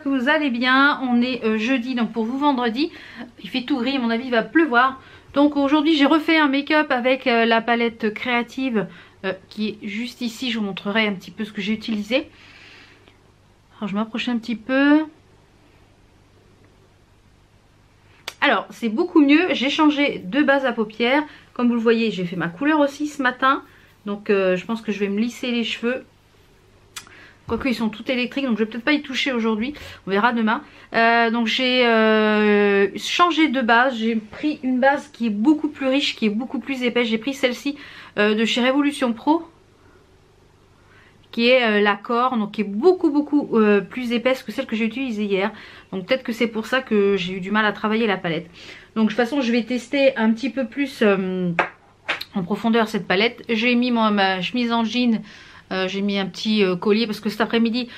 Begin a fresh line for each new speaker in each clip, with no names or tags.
que vous allez bien. On est jeudi, donc pour vous vendredi. Il fait tout gris, à mon avis il va pleuvoir. Donc aujourd'hui j'ai refait un make-up avec la palette créative qui est juste ici. Je vous montrerai un petit peu ce que j'ai utilisé. Alors je m'approche un petit peu. Alors c'est beaucoup mieux, j'ai changé de base à paupières. Comme vous le voyez, j'ai fait ma couleur aussi ce matin. Donc je pense que je vais me lisser les cheveux. Quoique ils sont tout électriques, donc je vais peut-être pas y toucher aujourd'hui. On verra demain. Donc j'ai changé de base. J'ai pris une base qui est beaucoup plus riche, qui est beaucoup plus épaisse. J'ai pris celle-ci de chez Révolution Pro, qui est l'accord, donc qui est beaucoup plus épaisse que celle que j'ai utilisée hier. Donc peut-être que c'est pour ça que j'ai eu du mal à travailler la palette. Donc de toute façon je vais tester un petit peu plus en profondeur cette palette. J'ai mis ma chemise en jean. J'ai mis un petit collier parce que cet après-midi,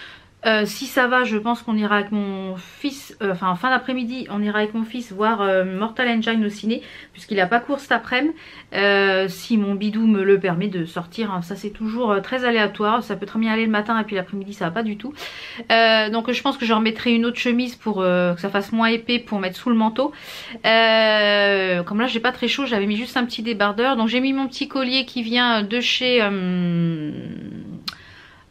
si ça va, je pense qu'on ira avec mon fils, enfin en fin d'après-midi, on ira avec mon fils voir Mortal Engine au ciné, puisqu'il n'a pas cours cet après-midi. Si mon bidou me le permet de sortir, hein, ça c'est toujours très aléatoire, ça peut très bien aller le matin et puis l'après-midi ça va pas du tout. Donc je pense que je remettrai une autre chemise pour que ça fasse moins épais pour mettre sous le manteau. Comme là j'ai pas très chaud, j'avais mis juste un petit débardeur. Donc j'ai mis mon petit collier qui vient de chez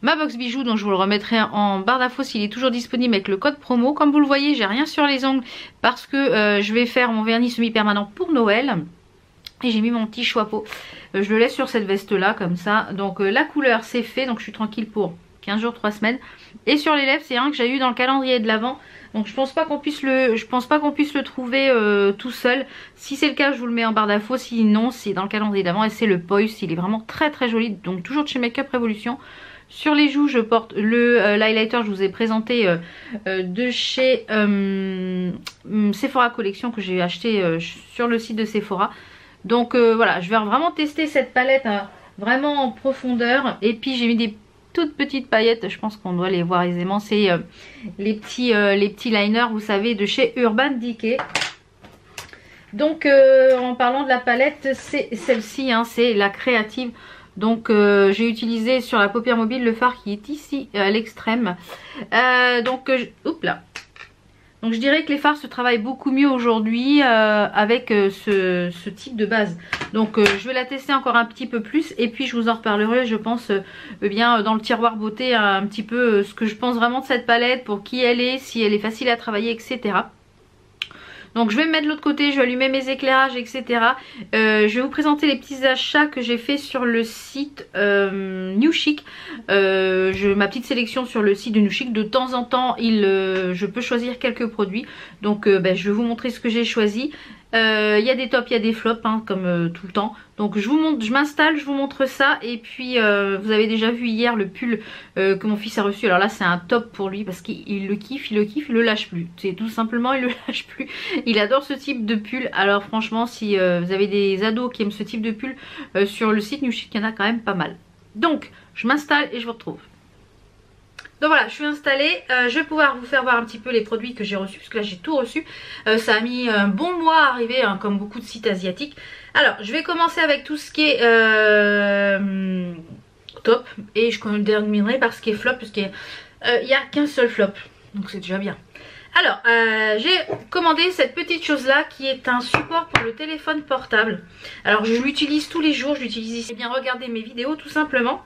ma box bijoux, dont je vous le remettrai en barre d'infos s'il est toujours disponible avec le code promo. Comme vous le voyez, j'ai rien sur les ongles parce que je vais faire mon vernis semi-permanent pour Noël. Et j'ai mis mon petit chapeau. Je le laisse sur cette veste là comme ça. Donc la couleur c'est fait, donc je suis tranquille pour 15 jours, 3 semaines. Et sur les lèvres, c'est un que j'ai eu dans le calendrier de l'Avent. Donc je pense pas qu'on puisse le trouver tout seul. Si c'est le cas, je vous le mets en barre d'infos. Sinon, c'est dans le calendrier d'Avent et c'est le Poise. Il est vraiment très joli. Donc toujours de chez Make-up Révolution. Sur les joues, je porte l'highlighter, je vous ai présenté de chez Sephora Collection, que j'ai acheté sur le site de Sephora. Donc voilà, je vais vraiment tester cette palette vraiment en profondeur. Et puis j'ai mis des toutes petites paillettes, je pense qu'on doit les voir aisément. C'est les petits liners, vous savez, de chez Urban Decay. Donc en parlant de la palette, c'est celle-ci, hein, c'est la créative. Donc j'ai utilisé sur la paupière mobile le fard qui est ici à l'extrême. Donc je dirais que les fards se travaillent beaucoup mieux aujourd'hui avec ce type de base. Donc je vais la tester encore un petit peu plus et puis je vous en reparlerai, je pense bien dans le tiroir beauté un petit peu ce que je pense vraiment de cette palette, pour qui elle est, si elle est facile à travailler, etc. Donc je vais me mettre de l'autre côté, je vais allumer mes éclairages, etc. Je vais vous présenter les petits achats que j'ai fait sur le site New Chic. Ma petite sélection sur le site de New Chic. De temps en temps, je peux choisir quelques produits. Donc je vais vous montrer ce que j'ai choisi. Il y a des tops, il y a des flops, hein, comme tout le temps. Donc je vous montre, je m'installe, je vous montre ça. Et puis vous avez déjà vu hier le pull que mon fils a reçu. Alors là c'est un top pour lui parce qu'il le kiffe, il le lâche plus. C'est tout simplement, il le lâche plus. Il adore ce type de pull. Alors franchement, si vous avez des ados qui aiment ce type de pull, sur le site New Chic, il y en a quand même pas mal. Donc je m'installe et je vous retrouve. Donc voilà, je suis installée, je vais pouvoir vous faire voir un petit peu les produits que j'ai reçus, parce que là j'ai tout reçu. Ça a mis un bon mois à arriver, hein, comme beaucoup de sites asiatiques. Alors je vais commencer avec tout ce qui est top, et je terminerai par ce qui est flop, parce qu'il n'y a qu'un seul flop, donc c'est déjà bien. Alors j'ai commandé cette petite chose là qui est un support pour le téléphone portable. Alors je l'utilise tous les jours, je l'utilise ici. Eh bien regardez mes vidéos tout simplement.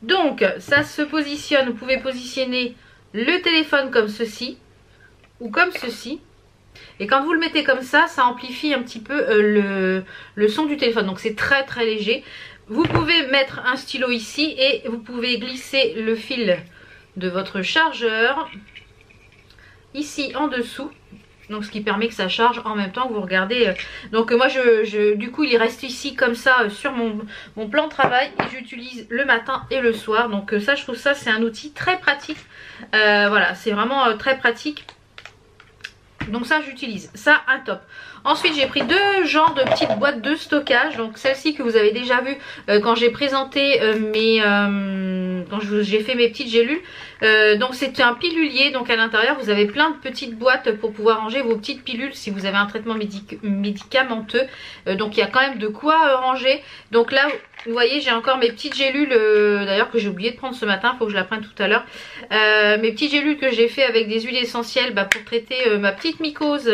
Donc ça se positionne, vous pouvez positionner le téléphone comme ceci ou comme ceci. Et quand vous le mettez comme ça, ça amplifie un petit peu le son du téléphone. Donc c'est très léger. Vous pouvez mettre un stylo ici et vous pouvez glisser le fil de votre chargeur ici en dessous. Donc ce qui permet que ça charge en même temps que vous regardez. Donc moi du coup il reste ici comme ça sur mon plan de travail. Et j'utilise le matin et le soir. Donc ça, je trouve ça c'est un outil très pratique. Voilà, c'est vraiment très pratique. Donc ça j'utilise, ça un top. Ensuite j'ai pris deux genres de petites boîtes de stockage. Donc celle-ci que vous avez déjà vue quand j'ai présenté quand j'ai fait mes petites gélules. Donc c'est un pilulier, donc à l'intérieur vous avez plein de petites boîtes pour pouvoir ranger vos petites pilules si vous avez un traitement médicamenteux. Donc il y a quand même de quoi ranger. Donc là Vous voyez, j'ai encore mes petites gélules, d'ailleurs que j'ai oublié de prendre ce matin, il faut que je la prenne tout à l'heure. Mes petites gélules que j'ai fait avec des huiles essentielles pour traiter ma petite mycose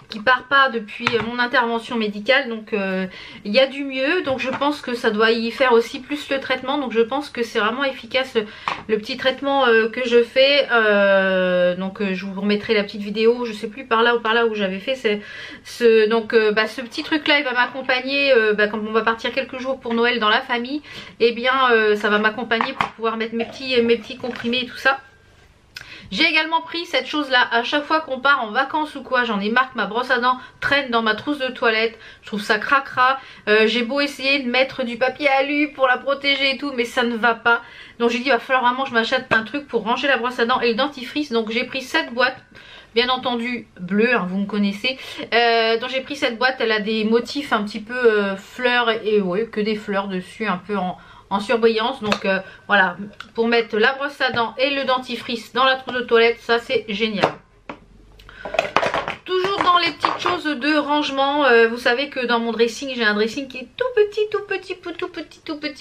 qui part pas depuis mon intervention médicale. Donc il y a du mieux, donc je pense que ça doit y faire aussi plus le traitement. Donc je pense que c'est vraiment efficace le petit traitement que je fais. Donc je vous remettrai la petite vidéo, je sais plus par là où j'avais fait ce petit truc là, il va m'accompagner quand on va partir quelques jours pour Noël dans la famille. Et bien ça va m'accompagner pour pouvoir mettre mes petits comprimés et tout ça. J'ai également pris cette chose là, à chaque fois qu'on part en vacances ou quoi, j'en ai marre que ma brosse à dents traîne dans ma trousse de toilette, je trouve ça cracra. J'ai beau essayer de mettre du papier alu pour la protéger et tout, mais ça ne va pas. Donc j'ai dit il va falloir vraiment que je m'achète un truc pour ranger la brosse à dents et le dentifrice. Donc j'ai pris cette boîte, bien entendu bleue, hein, vous me connaissez. Donc j'ai pris cette boîte, elle a des motifs un petit peu fleurs et ouais, que des fleurs dessus, un peu en surbrillance. Donc voilà, pour mettre la brosse à dents et le dentifrice dans la trousse de toilette, ça c'est génial. Toujours dans les petites choses de rangement, vous savez que dans mon dressing, j'ai un dressing qui est tout petit,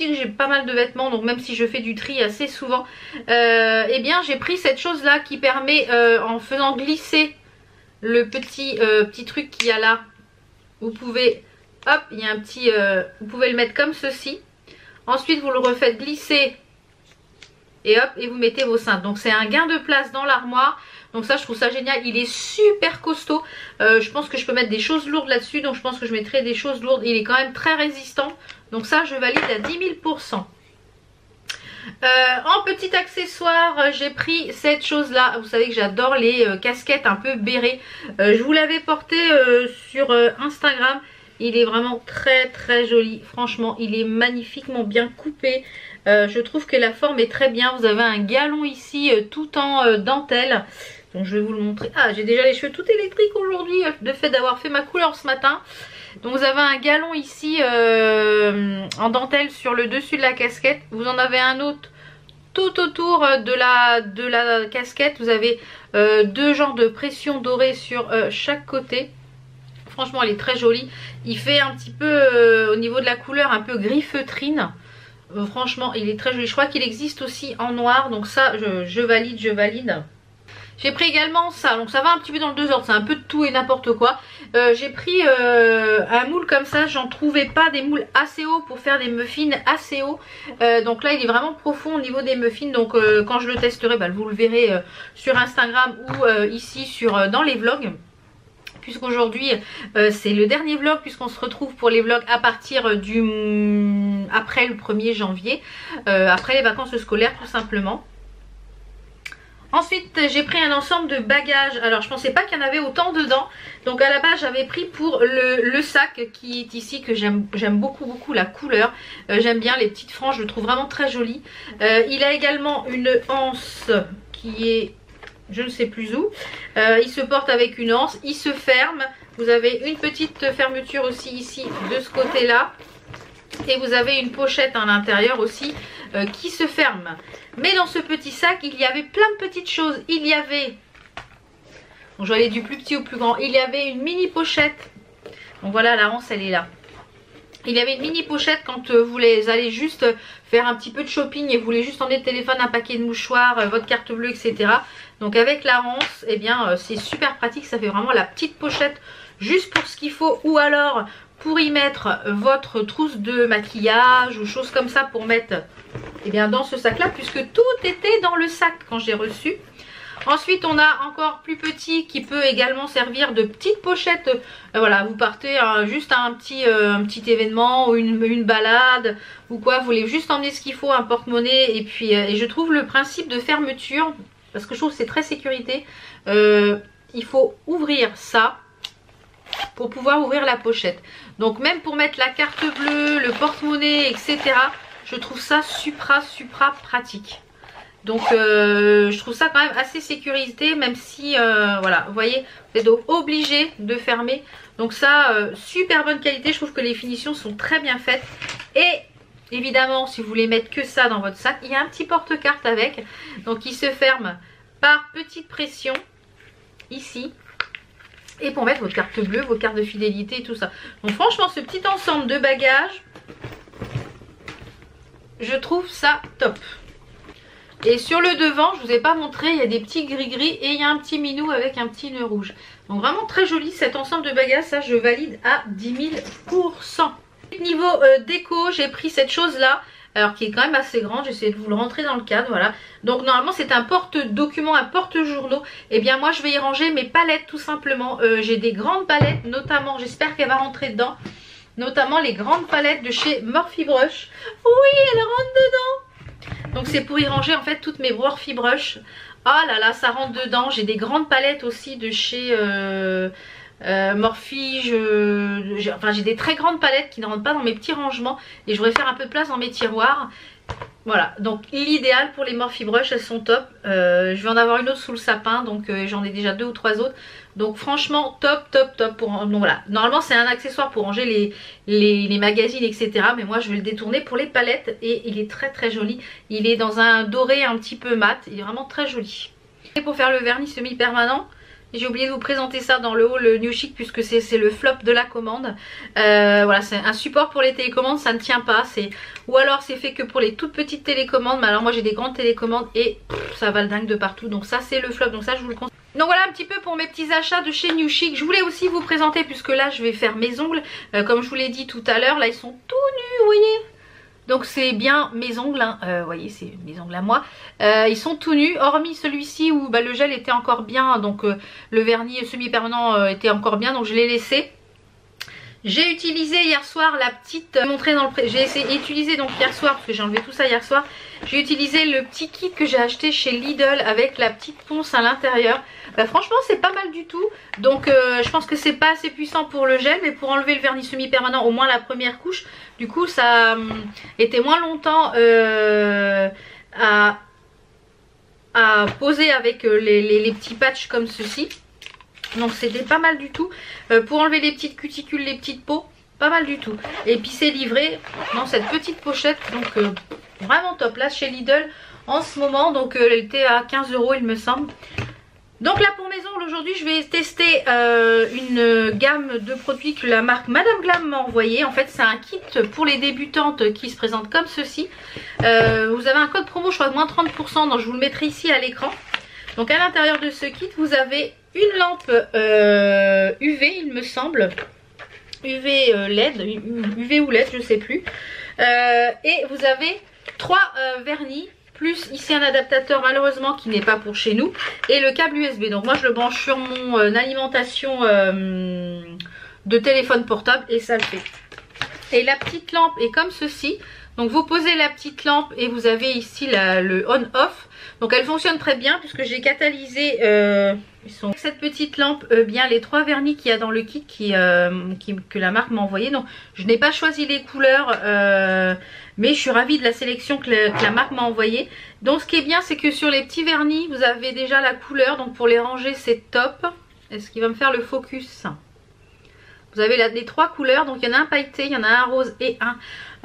que j'ai pas mal de vêtements, donc même si je fais du tri assez souvent, eh bien j'ai pris cette chose là qui permet, en faisant glisser le petit truc qu'il y a là, vous pouvez, hop, il y a un petit, vous pouvez le mettre comme ceci. Ensuite vous le refaites glisser et hop, et vous mettez vos cintres. Donc c'est un gain de place dans l'armoire. Donc ça je trouve ça génial, il est super costaud. Je pense que je peux mettre des choses lourdes là-dessus, donc je pense que je mettrai des choses lourdes. Il est quand même très résistant, donc ça je valide à 10 000%. En petit accessoire, j'ai pris cette chose là. Vous savez que j'adore les casquettes un peu bérées. Je vous l'avais porté sur Instagram. Il est vraiment très joli. Franchement, il est magnifiquement bien coupé. Je trouve que la forme est très bien. Vous avez un galon ici tout en dentelle. Donc je vais vous le montrer. Ah, j'ai déjà les cheveux tout électriques aujourd'hui, de fait d'avoir fait ma couleur ce matin. Donc vous avez un galon ici en dentelle sur le dessus de la casquette. Vous en avez un autre tout autour de la casquette. Vous avez deux genres de pression dorée sur chaque côté. Franchement elle est très jolie. Il fait un petit peu au niveau de la couleur un peu gris feutrine. Franchement il est très joli. Je crois qu'il existe aussi en noir. Donc ça je valide, je valide. J'ai pris également ça, donc ça va un petit peu dans le désordre, c'est un peu de tout et n'importe quoi. J'ai pris un moule comme ça, j'en trouvais pas des moules assez hauts pour faire des muffins assez hauts. Donc là il est vraiment profond au niveau des muffins, donc quand je le testerai, vous le verrez sur Instagram ou ici dans les vlogs. Puisqu'aujourd'hui c'est le dernier vlog, puisqu'on se retrouve pour les vlogs à partir après le 1er janvier, après les vacances scolaires tout simplement. Ensuite j'ai pris un ensemble de bagages. Alors je pensais pas qu'il y en avait autant dedans. Donc à la base j'avais pris pour le sac qui est ici, que j'aime beaucoup la couleur. J'aime bien les petites franges, je le trouve vraiment très joli. Il a également une anse qui est je ne sais plus où. Il se porte avec une anse, il se ferme. Vous avez une petite fermeture aussi ici de ce côté là. Et vous avez une pochette à l'intérieur aussi qui se ferme. Mais dans ce petit sac il y avait plein de petites choses. Il y avait, bon, je vais aller du plus petit au plus grand, il y avait une mini pochette. Donc voilà, la anse elle est là. Il y avait une mini pochette quand vous allez juste faire un petit peu de shopping et vous voulez juste emmener le téléphone, un paquet de mouchoirs, votre carte bleue, etc. Donc avec la anse, eh bien c'est super pratique, ça fait vraiment la petite pochette juste pour ce qu'il faut, ou alors pour y mettre votre trousse de maquillage ou choses comme ça pour mettre dans ce sac là, puisque tout était dans le sac quand j'ai reçu. Ensuite on a encore plus petit qui peut également servir de petite pochette. Voilà, vous partez juste à un petit événement ou une balade ou quoi, vous voulez juste emmener ce qu'il faut, un porte-monnaie, et puis et je trouve le principe de fermeture, parce que je trouve que c'est très sécurité, il faut ouvrir ça pour pouvoir ouvrir la pochette. Donc même pour mettre la carte bleue, le porte-monnaie, etc. je trouve ça supra pratique. Donc je trouve ça quand même assez sécurisé, même si voilà, vous voyez, vous êtes obligé de fermer. Donc ça, super bonne qualité, je trouve que les finitions sont très bien faites. Et évidemment si vous voulez mettre que ça dans votre sac, il y a un petit porte-carte avec. Donc il se ferme par petite pression ici. Et pour mettre votre carte bleue, vos cartes de fidélité et tout ça. Donc franchement ce petit ensemble de bagages, je trouve ça top. Et sur le devant, je vous ai pas montré, il y a des petits gris-gris et il y a un petit minou avec un petit nœud rouge. Donc vraiment très joli cet ensemble de bagages, ça je valide à 10 000%. Niveau déco, j'ai pris cette chose là, alors qui est quand même assez grande, j'ai essayé de vous le rentrer dans le cadre, voilà. Donc normalement c'est un porte-document, un porte-journaux. Et bien moi je vais y ranger mes palettes tout simplement. J'ai des grandes palettes notamment, j'espère qu'elle va rentrer dedans. Notamment les grandes palettes de chez Morphe Brush. Oui, elle rentre dedans. Donc c'est pour y ranger en fait toutes mes Morphe Brush. Oh là là, ça rentre dedans. J'ai des grandes palettes aussi de chez Morphe. Enfin j'ai des très grandes palettes qui ne rentrent pas dans mes petits rangements. Et je voudrais faire un peu de place dans mes tiroirs. Voilà, donc l'idéal pour les Morphe Brush, elles sont top. Je vais en avoir une autre sous le sapin, donc j'en ai déjà 2 ou 3 autres. Donc franchement top top top pour, donc voilà, normalement c'est un accessoire pour ranger les magazines etc, mais moi je vais le détourner pour les palettes et il est très très joli. Il est dans un doré un petit peu mat, il est vraiment très joli. Et pour faire le vernis semi permanent, j'ai oublié de vous présenter ça dans le haul New Chic puisque c'est le flop de la commande. Voilà, c'est un support pour les télécommandes, ça ne tient pas. Ou alors c'est fait que pour les toutes petites télécommandes. Mais alors moi j'ai des grandes télécommandes et ça va le dingue de partout. Donc ça c'est le flop, donc ça je vous le conseille. Donc voilà un petit peu pour mes petits achats de chez New Chic. Je voulais aussi vous présenter puisque là je vais faire mes ongles. Comme je vous l'ai dit tout à l'heure, là ils sont tout nus, vous voyez. Donc c'est bien mes ongles, hein. Vous voyez c'est mes ongles à moi. Ils sont tout nus, hormis celui-ci où le gel était encore bien. Donc le vernis semi-permanent était encore bien, donc je l'ai laissé. J'ai utilisé hier soir la petite, j'ai essayé d'utiliser donc hier soir, parce que j'ai enlevé tout ça hier soir. J'ai utilisé le petit kit que j'ai acheté chez Lidl avec la petite ponce à l'intérieur. Franchement c'est pas mal du tout. Donc je pense que c'est pas assez puissant pour le gel, mais pour enlever le vernis semi-permanent, au moins la première couche, du coup ça était moins longtemps à poser avec les petits patchs comme ceci. Donc c'était pas mal du tout. Pour enlever les petites cuticules, les petites peaux, pas mal du tout. Et puis c'est livré dans cette petite pochette. Donc vraiment top. Là chez Lidl en ce moment. Donc elle était à 15 € il me semble. Donc là pour mes ongles aujourd'hui je vais tester une gamme de produits que la marque Madame Glam m'a envoyé. En fait c'est un kit pour les débutantes qui se présente comme ceci. Vous avez un code promo je crois de moins 30%, donc je vous le mettrai ici à l'écran. Donc à l'intérieur de ce kit vous avez une lampe UV il me semble. UV LED, UV ou LED je sais plus. Et vous avez 3 vernis. Plus ici un adaptateur malheureusement qui n'est pas pour chez nous. Et le câble USB. Donc moi je le branche sur mon alimentation de téléphone portable et ça le fait. Et la petite lampe est comme ceci. Donc vous posez la petite lampe et vous avez ici le on-off. Donc elle fonctionne très bien puisque j'ai catalysé cette petite lampe, bien les 3 vernis qu'il y a dans le kit que la marque m'a envoyé. Donc je n'ai pas choisi les couleurs mais je suis ravie de la sélection que la marque m'a envoyée. Donc ce qui est bien c'est que sur les petits vernis vous avez déjà la couleur. Donc pour les ranger c'est top. Est-ce qu'il va me faire le focus? Vous avez les 3 couleurs. Donc il y en a un pailleté, il y en a un rose et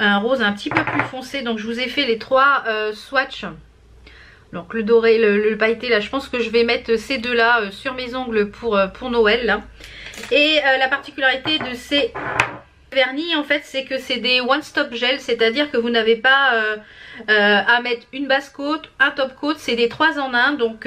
un rose un petit peu plus foncé. Donc je vous ai fait les 3 swatchs. Donc le doré, le pailleté là, je pense que je vais mettre ces deux là sur mes ongles pour Noël là. Et la particularité de ces vernis en fait c'est que c'est des one stop gel, c'est à dire que vous n'avez pas à mettre une base coat, un top coat, c'est des 3 en 1. Donc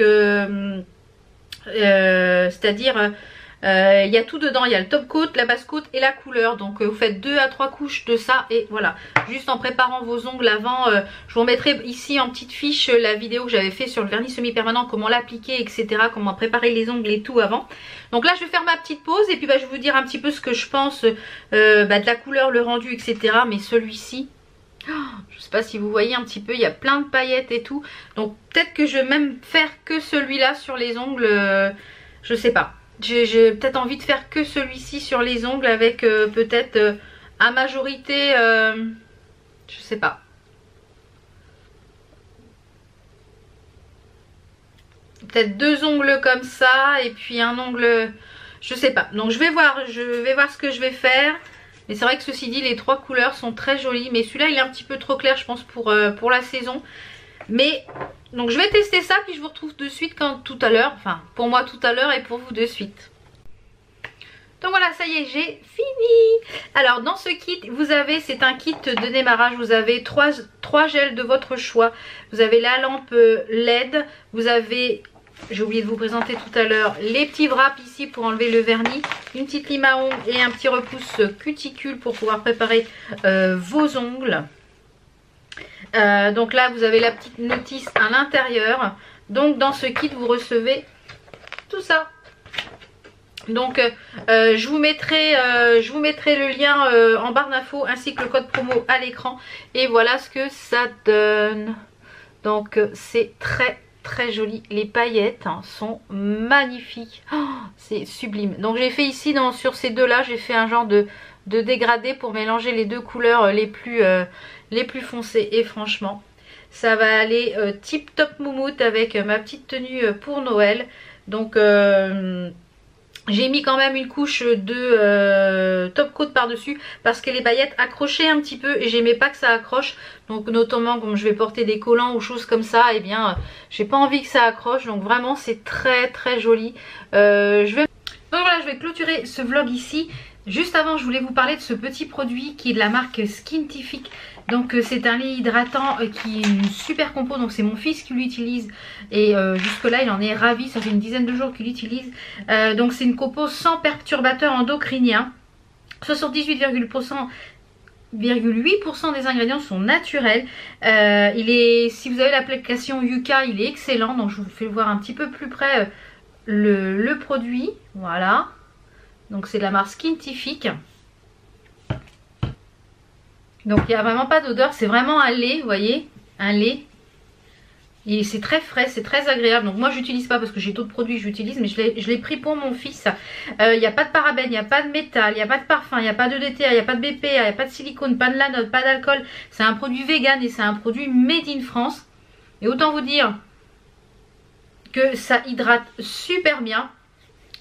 c'est à dire il y a tout dedans, il y a le top coat, la base coat et la couleur. Donc vous faites 2 à 3 couches de ça et voilà. Juste en préparant vos ongles avant, je vous mettrai ici en petite fiche la vidéo que j'avais fait sur le vernis semi-permanent, comment l'appliquer etc, comment préparer les ongles et tout avant. Donc là je vais faire ma petite pause et puis je vais vous dire un petit peu ce que je pense de la couleur, le rendu etc. Mais celui-ci, je sais pas si vous voyez un petit peu, il y a plein de paillettes et tout. Donc peut-être que je vais même faire que celui-là sur les ongles, je sais pas. J'ai peut-être envie de faire que celui-ci sur les ongles avec peut-être à majorité, je sais pas. Peut-être 2 ongles comme ça et puis un ongle, je sais pas. Donc je vais voir ce que je vais faire. Mais c'est vrai que ceci dit les 3 couleurs sont très jolies. Mais celui-là il est un petit peu trop clair je pense pour la saison. Mais donc je vais tester ça puis je vous retrouve de suite tout à l'heure. Enfin pour moi tout à l'heure et pour vous de suite. Donc voilà, ça y est, j'ai fini. Alors dans ce kit, vous avez, c'est un kit de démarrage, vous avez trois gels de votre choix. Vous avez la lampe LED, vous avez, j'ai oublié de vous présenter tout à l'heure, les petits wraps ici pour enlever le vernis, une petite lime à ongles et un petit repousse cuticule pour pouvoir préparer vos ongles. Donc là, vous avez la petite notice à l'intérieur. Donc dans ce kit, vous recevez tout ça. Donc je vous mettrai le lien en barre d'infos ainsi que le code promo à l'écran. Et voilà ce que ça donne. Donc c'est très joli. Les paillettes sont magnifiques. Oh, c'est sublime. Donc j'ai fait ici sur ces deux là, j'ai fait un genre de dégradé pour mélanger les deux couleurs les plus foncées. Et franchement ça va aller tip top moumoute avec ma petite tenue pour Noël. Donc j'ai mis quand même une couche de top coat par dessus parce que les paillettes accrochaient un petit peu et j'aimais pas que ça accroche. Donc notamment comme je vais porter des collants ou choses comme ça, et bien j'ai pas envie que ça accroche. Donc vraiment c'est très joli. Donc voilà, je vais clôturer ce vlog ici. Juste avant, je voulais vous parler de ce petit produit qui est de la marque Skintific. Donc c'est un lait hydratant qui est une super compo. Donc c'est mon fils qui l'utilise et jusque là il en est ravi. Ça fait une dizaine de jours qu'il l'utilise. Donc c'est une compo sans perturbateur endocrinien. 78,8% des ingrédients sont naturels. Si vous avez l'application Yuka, il est excellent. Donc je vous fais voir un petit peu plus près le produit. Voilà. Donc c'est de la marque Skintific. Donc il n'y a vraiment pas d'odeur, c'est vraiment un lait, vous voyez, un lait. Et c'est très frais, c'est très agréable. Donc moi j'utilise pas parce que j'ai d'autres produits que j'utilise, mais je l'ai pris pour mon fils. Il n'y a pas de parabènes, il n'y a pas de métal, il n'y a pas de parfum, il n'y a pas de DTA, il n'y a pas de BPA, il n'y a pas de silicone, pas de lanote, pas d'alcool. C'est un produit vegan et c'est un produit made in France. Et autant vous dire que ça hydrate super bien.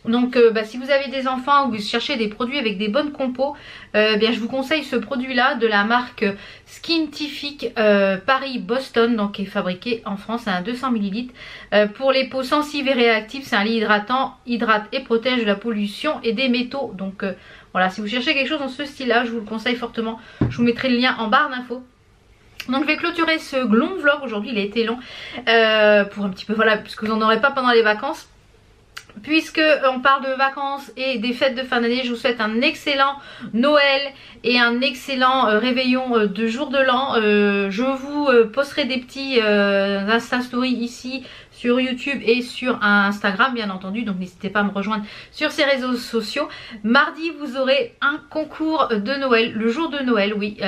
Donc si vous avez des enfants ou vous cherchez des produits avec des bonnes compos, bien je vous conseille ce produit là de la marque Skintific Paris Boston, donc qui est fabriqué en France à 200 ml. Pour les peaux sensibles et réactives, c'est un lait hydratant, hydrate et protège de la pollution et des métaux. Donc voilà, si vous cherchez quelque chose dans ce style là, je vous le conseille fortement. Je vous mettrai le lien en barre d'infos. Donc je vais clôturer ce long vlog aujourd'hui, il a été long pour un petit peu, voilà, puisque vous n'en aurez pas pendant les vacances. Puisque on parle de vacances et des fêtes de fin d'année, je vous souhaite un excellent Noël et un excellent réveillon de jour de l'an. Je vous posterai des petits Insta Story ici sur YouTube et sur Instagram bien entendu. Donc n'hésitez pas à me rejoindre sur ces réseaux sociaux. Mardi vous aurez un concours de Noël, le jour de Noël, oui.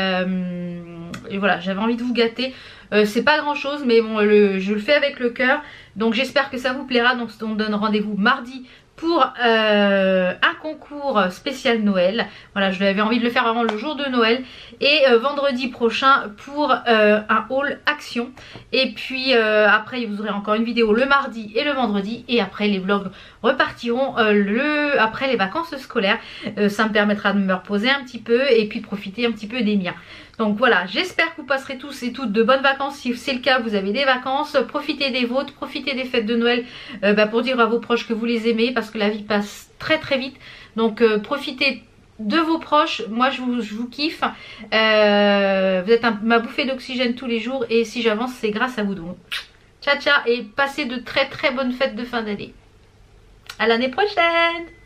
Et voilà, j'avais envie de vous gâter. C'est pas grand chose mais bon je le fais avec le cœur. Donc j'espère que ça vous plaira. Donc on donne rendez-vous mardi pour un concours spécial Noël. Voilà, je avais envie de le faire avant le jour de Noël. Et vendredi prochain pour un haul action. Et puis après vous aurez encore une vidéo le mardi et le vendredi. Et après les vlogs repartiront après les vacances scolaires. Ça me permettra de me reposer un petit peu et puis de profiter un petit peu des miens. Donc voilà, j'espère que vous passerez tous et toutes de bonnes vacances. Si c'est le cas, vous avez des vacances, profitez des vôtres, profitez des fêtes de Noël pour dire à vos proches que vous les aimez parce que la vie passe très vite. Donc profitez de vos proches, moi je vous kiffe. Vous êtes ma bouffée d'oxygène tous les jours et si j'avance c'est grâce à vous. Donc ciao ciao et passez de très bonnes fêtes de fin d'année. À l'année prochaine.